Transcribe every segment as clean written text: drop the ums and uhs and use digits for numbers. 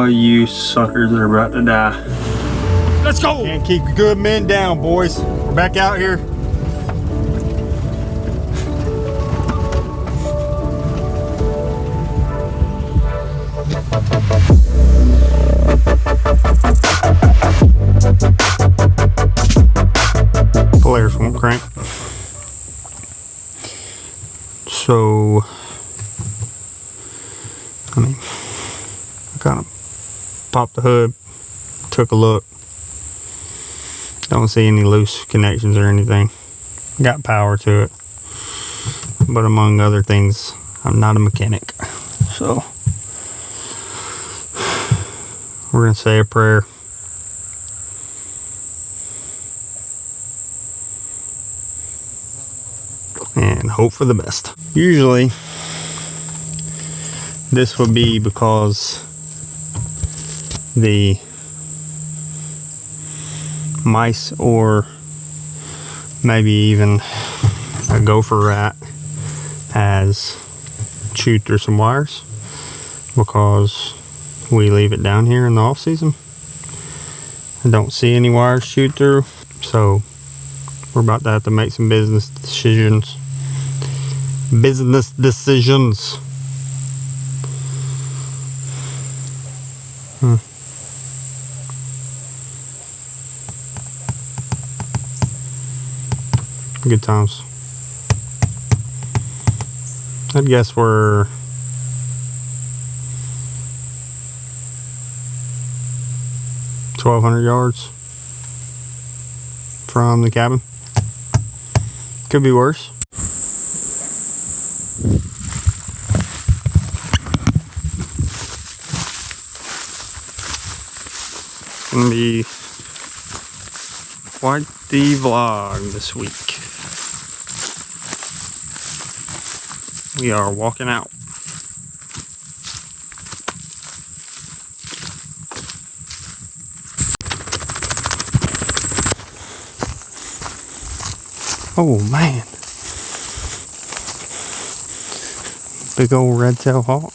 all you suckers are about to die. Let's go! Can't keep good men down, boys. We're back out here. Polaris won't crank. So, I mean, I kind of popped the hood, took a look. Don't see any loose connections or anything. Got power to it. But among other things, I'm not a mechanic. So, we're going to say a prayer. And hope for the best. Usually, this would be because the mice or maybe even a gopher rat has chewed through some wires because we leave it down here in the off season. I don't see any wires chewed through, so we're about to have to make some business decisions. Good times. I'd guess we're $1,200 yards from the cabin. Could be worse. Gonna be quite the vlog this week. We are walking out. Oh man. Big old red-tailed hawk.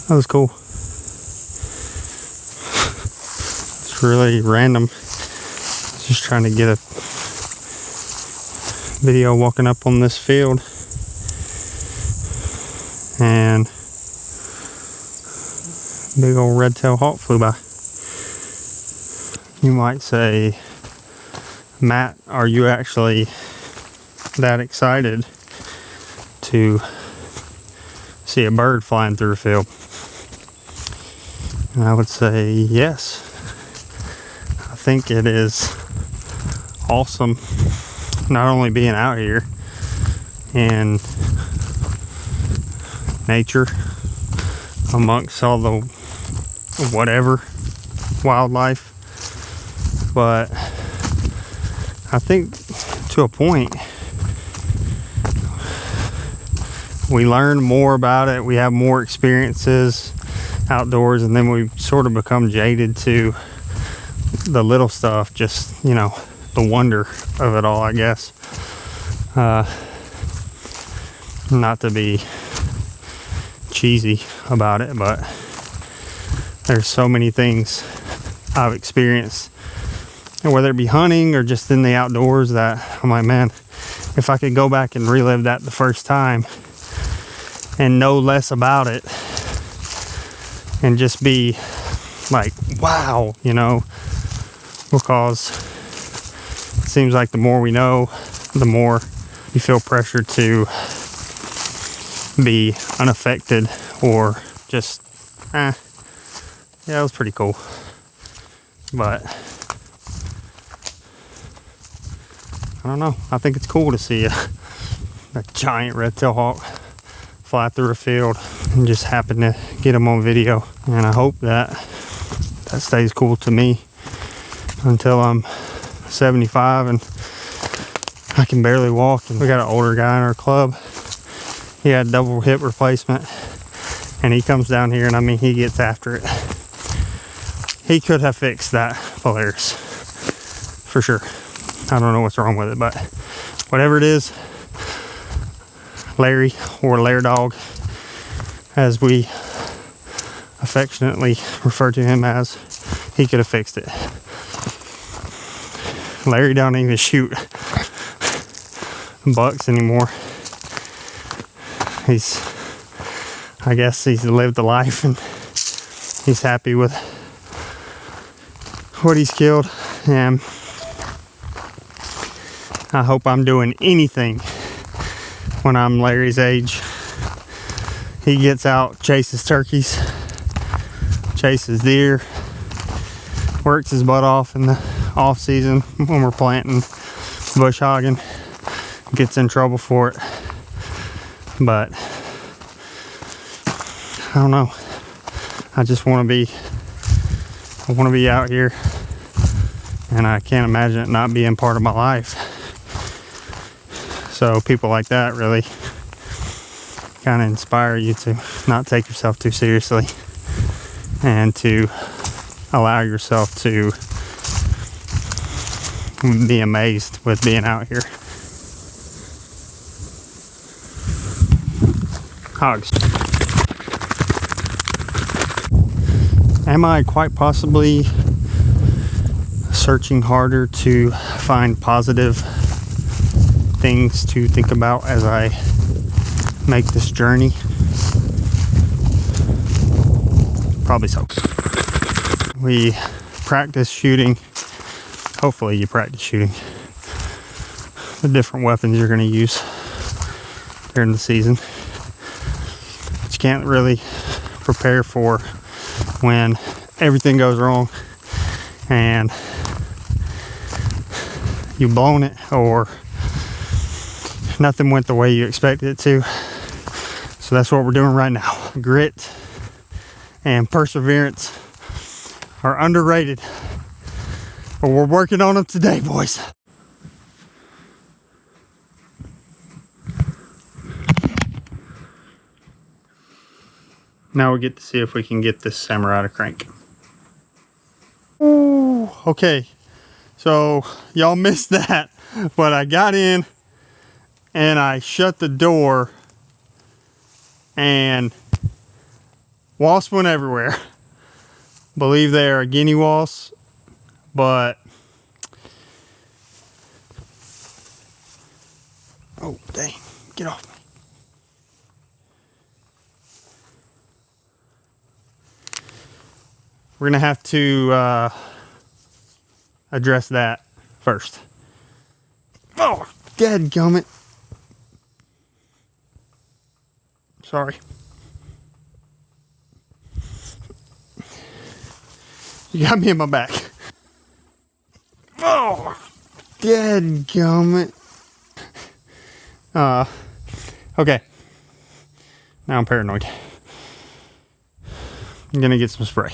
That was cool. It's really random. Just trying to get a video walking up on this field. And big old red-tailed hawk flew by. You might say, Matt, are you actually that excited to see a bird flying through a field? And I would say yes. I think it is awesome not only being out here in nature amongst all the whatever wildlife, but I think to a point we learn more about it, we have more experiences outdoors, and then we sort of become jaded to the little stuff, just, you know, the wonder of it all, I guess. Not to be cheesy about it, but there's so many things I've experienced, and whether it be hunting or just in the outdoors, that I'm like, man, if I could go back and relive that the first time and know less about it and just be like, wow, you know, because it seems like the more we know, the more you feel pressure to be unaffected or just, yeah, it was pretty cool. But I don't know, I think it's cool to see a giant red-tailed hawk fly through a field and just happen to get them on video. And I hope that stays cool to me until I'm 75 and I can barely walk. And we got an older guy in our club. He had double hip replacement, and he comes down here, and I mean, he gets after it. He could have fixed that Polaris for sure. I don't know what's wrong with it, but whatever it is, Larry, or Lair Dog, as we affectionately refer to him as, he could have fixed it. Larry don't even shoot bucks anymore. I guess he's lived a life and he's happy with what he's killed, and I hope I'm doing anything when I'm Larry's age. He gets out, chases turkeys, chases deer, works his butt off in the off season when we're planting, bush hogging, gets in trouble for it. But I don't know. I just want to be out here, and I can't imagine it not being part of my life. So people like that really kind of inspire you to not take yourself too seriously and to allow yourself to be amazed with being out here. Hogs. Am I quite possibly searching harder to find positive things to think about as I make this journey? Probably so. We practice shooting. Hopefully you practice shooting the different weapons you're going to use during the season. But you can't really prepare for when everything goes wrong and you've blown it, or nothing went the way you expected it to. So that's what we're doing right now. Grit and perseverance are underrated, but we're working on them today, boys. Now we get to see if we can get this samurai to crank. Ooh, okay. So y'all missed that, but I got in and I shut the door and wasps went everywhere. Believe they are guinea wasps, but oh dang, get off me. We're gonna have to address that first. Oh, dadgummit. Sorry. You got me in my back. Oh, dadgummit. Okay. Now I'm paranoid. I'm gonna get some spray.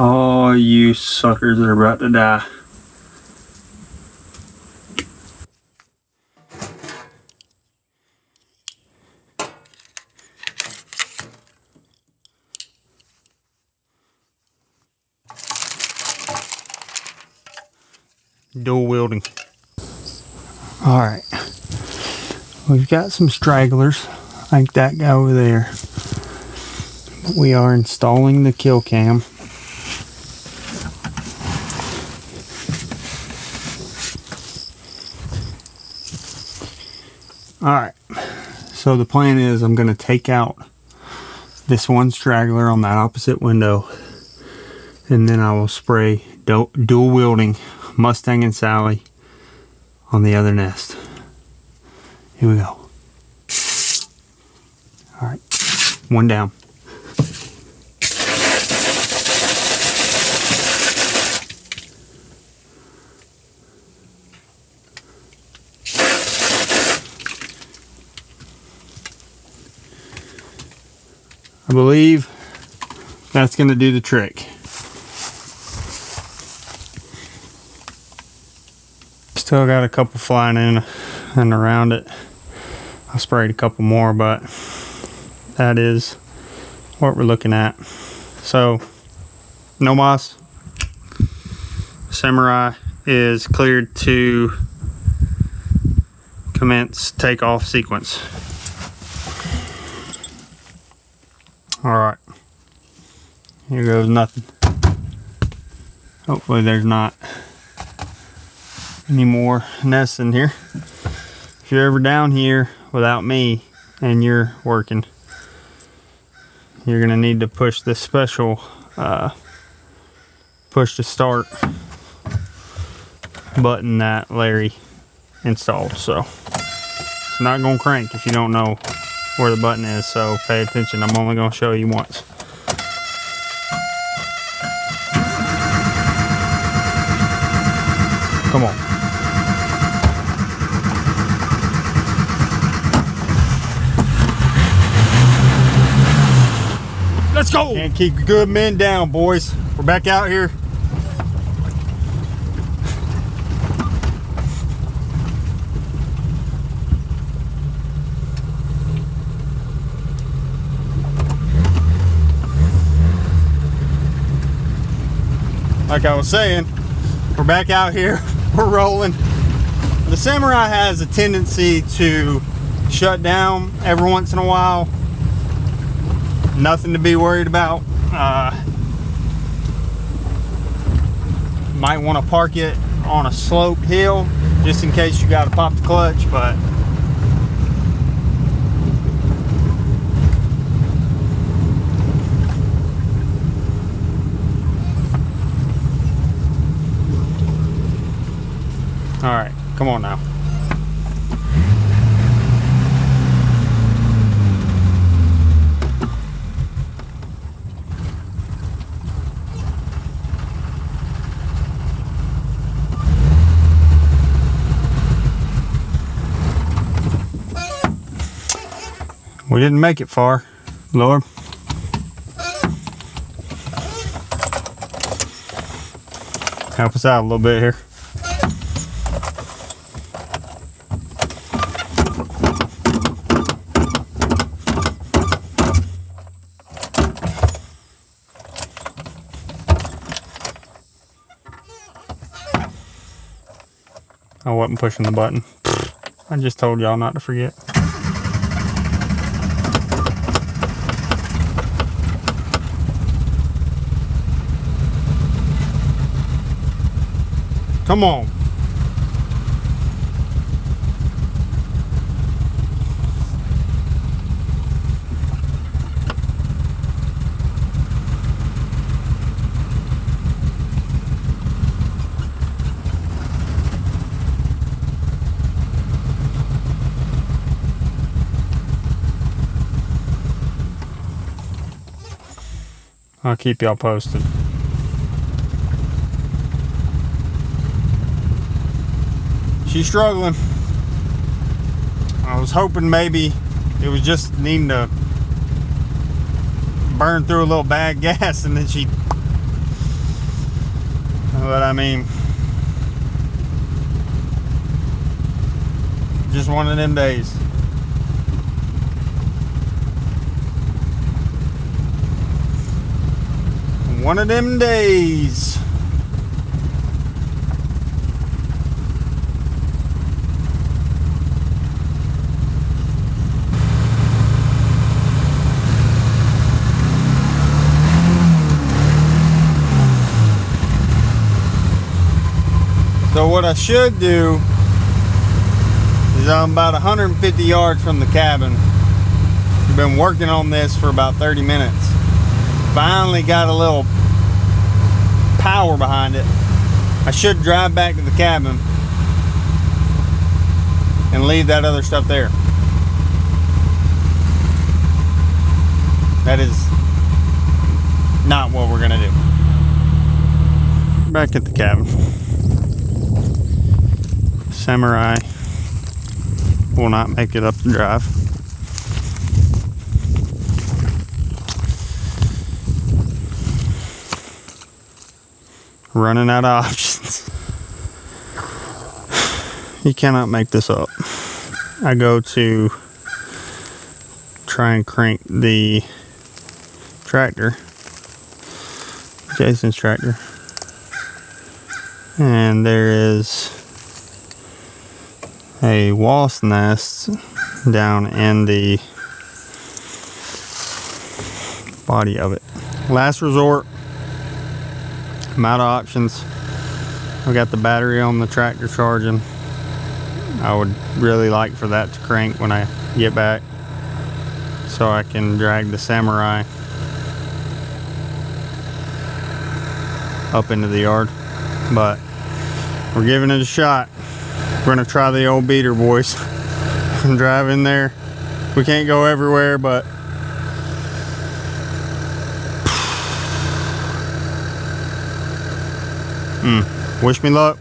Oh, you suckers are about to die. Dual wielding. All right, we've got some stragglers like that guy over there. We are installing the kill cam. All right, so the plan is I'm going to take out this one straggler on that opposite window, and then I will spray dual wielding Mustang and Sally on the other nest. Here we go. All right, one down. I believe that's going to do the trick. Still got a couple flying in and around it. I sprayed a couple more, but that is what we're looking at. So, no moss. Samurai is cleared to commence takeoff sequence. Alright. Here goes nothing. Hopefully there's not any more nests in here. If you're ever down here without me and you're working, you're gonna need to push this special push to start button that Larry installed. So it's not gonna crank if you don't know where the button is, so pay attention. I'm only gonna show you once. Come on. Let's go! Can't keep good men down, boys. We're back out here. Like I was saying, we're back out here. We're rolling. The Samurai has a tendency to shut down every once in a while. Nothing to be worried about. Might want to park it on a sloped hill just in case you got to pop the clutch, but all right, come on now. We didn't make it far, Lord. Help us out a little bit here. I wasn't pushing the button. I just told y'all not to forget. Come on. I'll keep y'all posted. She's struggling. I was hoping maybe it was just needing to burn through a little bad gas and then she, but I mean, just one of them days. One of them days. So what I should do is I'm about 150 yards from the cabin. We've been working on this for about 30 minutes. Finally got a little power behind it. I should drive back to the cabin and leave that other stuff there. That is not what we're gonna do. Back at the cabin. Samurai will not make it up the drive. Running out of options. You cannot make this up. I go to try and crank the tractor, Jason's tractor, and there is a wasp nest down in the body of it. Last resort, I'm out of options. I got the battery on the tractor charging. I would really like for that to crank when I get back, so I can drag the Samurai up into the yard. But we're giving it a shot. We're gonna try the old beater, boys, and drive in there. We can't go everywhere, but wish me luck.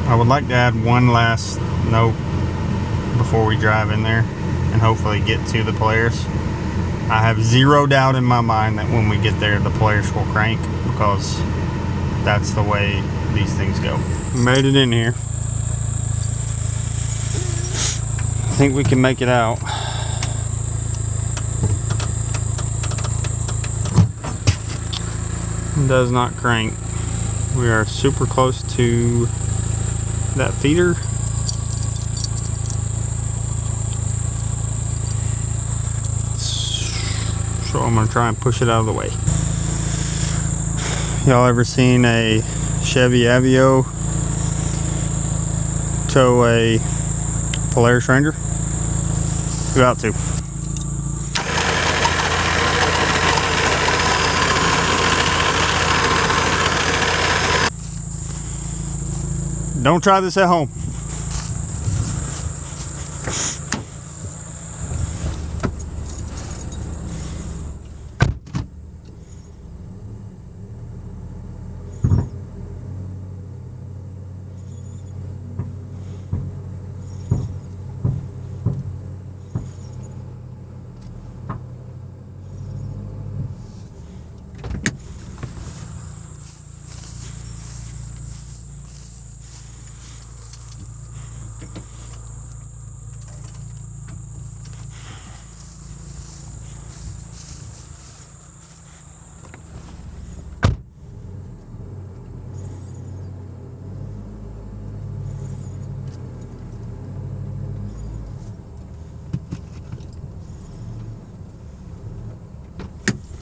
I would like to add one last note before we drive in there and hopefully get to the Polaris. I have zero doubt in my mind that when we get there, the Polaris will crank, because that's the way these things go. Made it in here. I think we can make it out. It does not crank. We are super close to that feeder. So I'm gonna try and push it out of the way. Y'all ever seen a Chevy Aveo tow a Polaris Ranger? Who out to? Don't try this at home.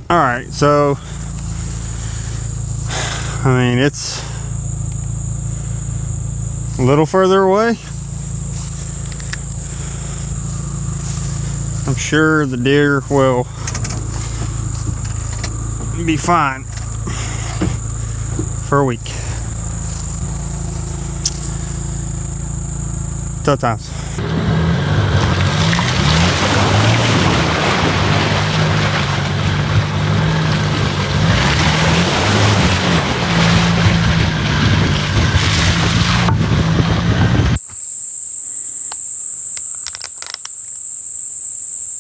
All right, so I mean, it's a little further away. I'm sure the deer will be fine for a week. Tough times.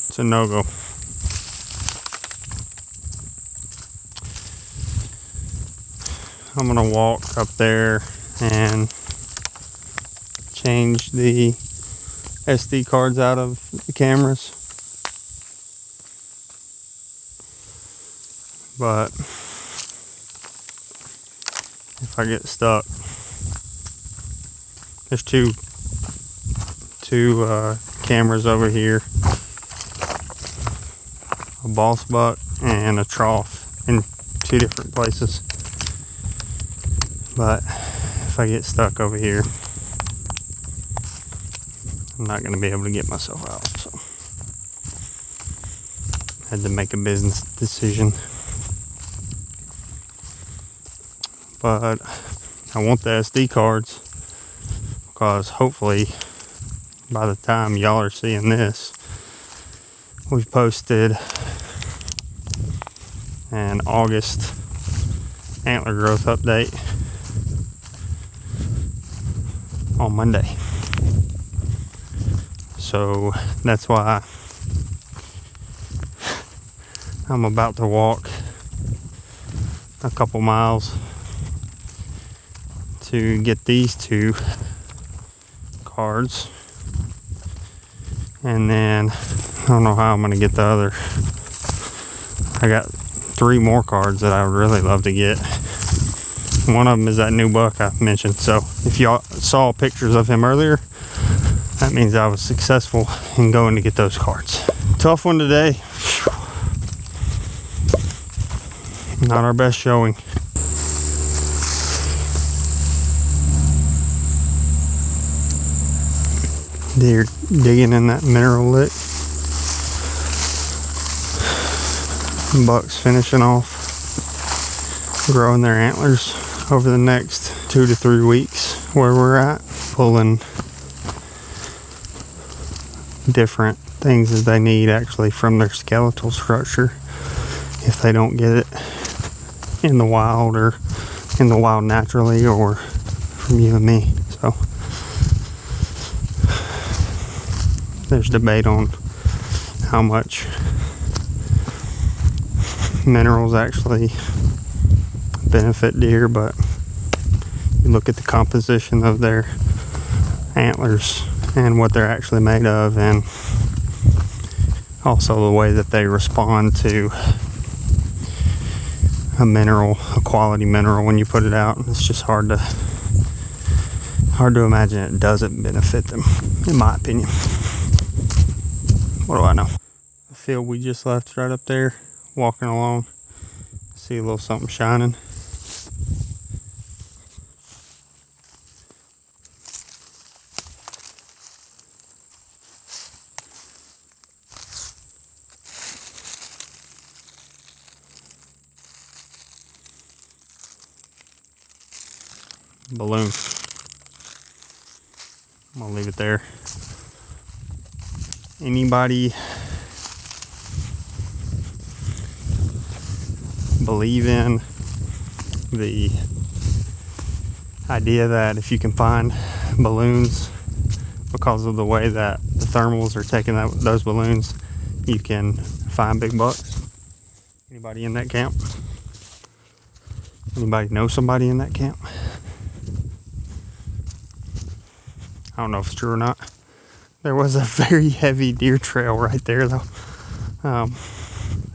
It's a no-go. I'm gonna walk up there and change the SD cards out of the cameras. But if I get stuck, there's two cameras over here. A boss buck and a trough in two different places. But if I get stuck over here, I'm not going to be able to get myself out. So I had to make a business decision. But I want the SD cards, because hopefully by the time y'all are seeing this, we've posted an August antler growth update on Monday. So that's why I'm about to walk a couple miles to get these two cards, And then I don't know how I'm gonna get the other. I got 3 more cards that I would really love to get. One of them is that new buck I mentioned. So if y'all saw pictures of him earlier, that means I was successful in going to get those cards. Tough one today. Not our best showing. They're digging in that mineral lick. Bucks finishing off growing their antlers over the next 2 to 3 weeks where we're at, pulling different things that they need actually from their skeletal structure if they don't get it in the wild or in the wild naturally or from you and me. So there's debate on how much minerals actually benefit deer, but you look at the composition of their antlers and what they're actually made of, and also the way that they respond to a mineral, a quality mineral when you put it out. It's just hard to imagine it doesn't benefit them, in my opinion. What do I know? The field we just left right up there, walking along, see a little something shining. Balloon. I'm gonna leave it there. Anybody believe in the idea that if you can find balloons because of the way that the thermals are taking those balloons, you can find big bucks? Anybody in that camp? Anybody know somebody in that camp? I don't know if it's true or not. There was a very heavy deer trail right there though.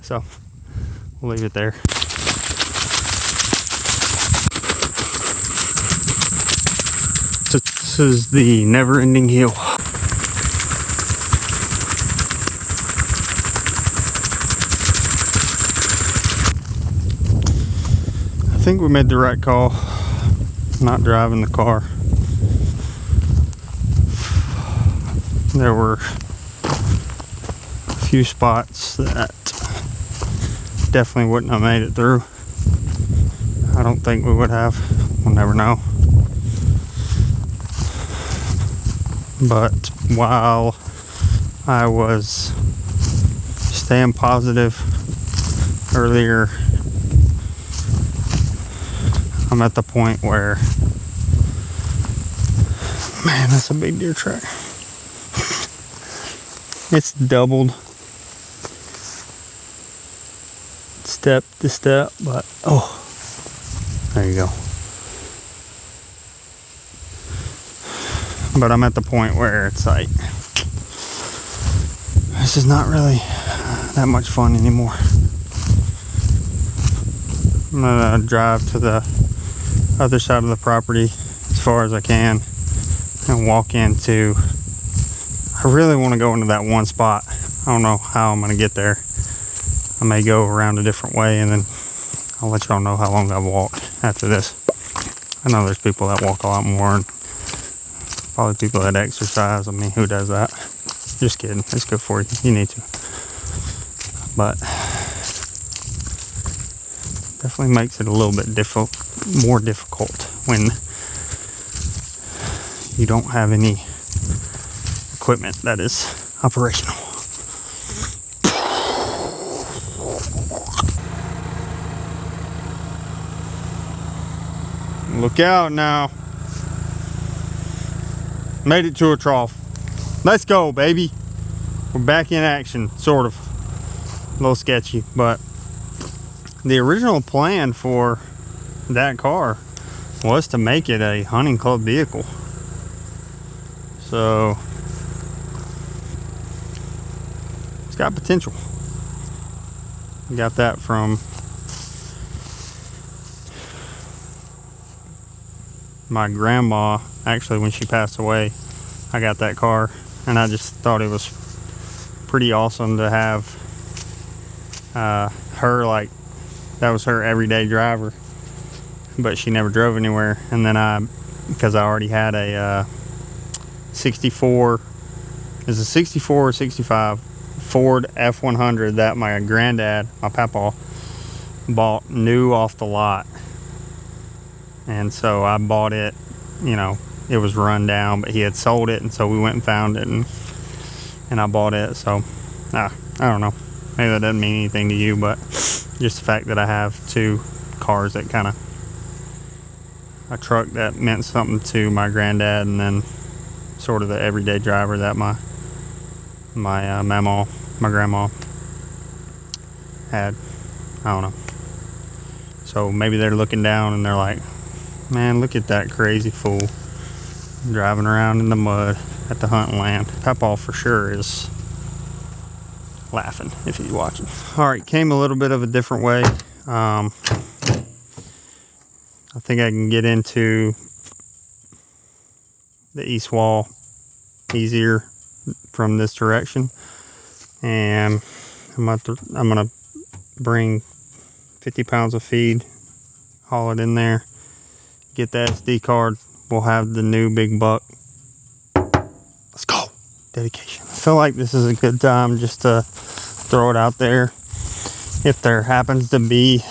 So we'll leave it there. This is the never-ending hill. I think we made the right call not driving the car. There were a few spots that definitely wouldn't have made it through. I don't think we would have. We'll never know. But while I was staying positive earlier, I'm at the point where, man, that's a big deer track. It's doubled step to step, but oh, there you go. But I'm at the point where it's like, this is not really that much fun anymore. I'm gonna drive to the other side of the property as far as I can and walk into, I really want to go into that one spot. I don't know how I'm going to get there. I may go around a different way and then I'll let y'all know how long I've walked after this. I know there's people that walk a lot more and probably people that exercise. I mean, who does that? Just kidding. It's good for you. You need to. But definitely makes it a little bit more difficult when you don't have any equipment that is operational. Look out now. Made it to a trough. Let's go, baby. We're back in action, sort of. A little sketchy, but the original plan for that car was to make it a hunting club vehicle. So it's got potential. Got that from my grandma. Actually, when she passed away, I got that car, and I just thought it was pretty awesome to have her, like, that was her everyday driver, but she never drove anywhere. And then because I already had a 64, is a 64 or 65 Ford F100 that my granddad, my papa, bought new off the lot. And so I bought it, you know, it was run down, but he had sold it, and so we went and found it, and I bought it. So I don't know, maybe that doesn't mean anything to you, but just the fact that I have two cars that kind of, a truck that meant something to my granddad, and then sort of the everyday driver that my grandma had. I don't know. So maybe they're looking down and they're like, man, look at that crazy fool driving around in the mud at the hunting land. Papa for sure is laughing if he's watching. All right, came a little bit of a different way. I think I can get into the east wall easier from this direction, and I'm gonna bring 50 pounds of feed, haul it in there, get the SD card. We'll have the new big buck. Let's go. Dedication. I feel like this is a good time just to throw it out there. If there happens to be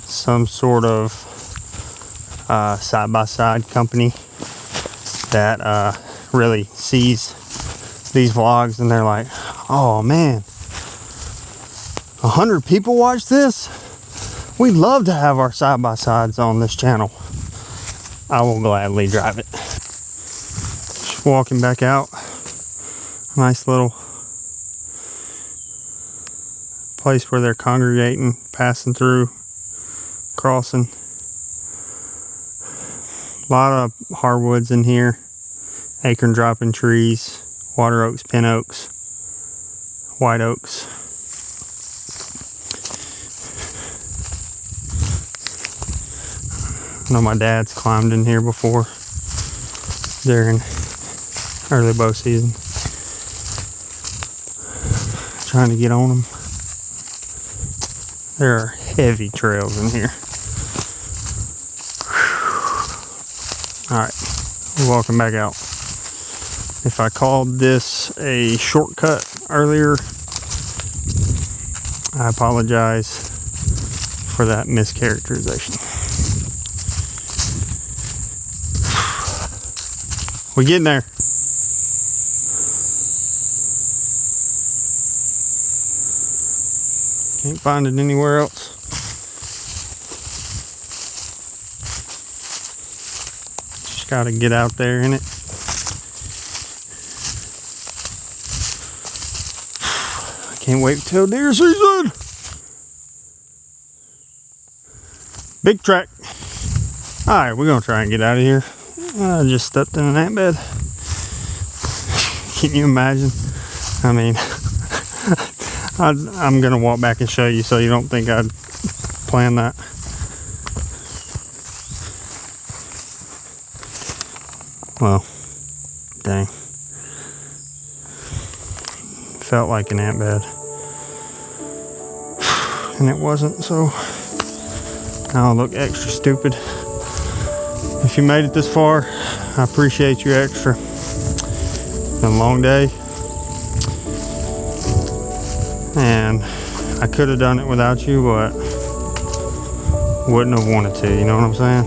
some sort of side-by-side company that really sees these vlogs and they're like, oh man, 100 people watch this, we'd love to have our side-by-sides on this channel, I will gladly drive it. Just walking back out. Nice little place where they're congregating, passing through, crossing. A lot of hardwoods in here, acorn dropping trees, water oaks, pin oaks, white oaks. I know my dad's climbed in here before during early bow season, trying to get on them. There are heavy trails in here. Alright, we're walking back out. If I called this a shortcut earlier, I apologize for that mischaracterization. We're getting there. Can't find it anywhere else. Just gotta get out there in it. I can't wait till deer season. Big track. Alright, we're gonna try and get out of here. I just stepped in an ant bed. Can you imagine? I mean, I'm gonna walk back and show you so you don't think I'd plan that. Well, dang. Felt like an ant bed. And it wasn't, so now I look extra stupid. If you made it this far, I appreciate you extra. It's been a long day. And I could have done it without you, but wouldn't have wanted to, you know what I'm saying?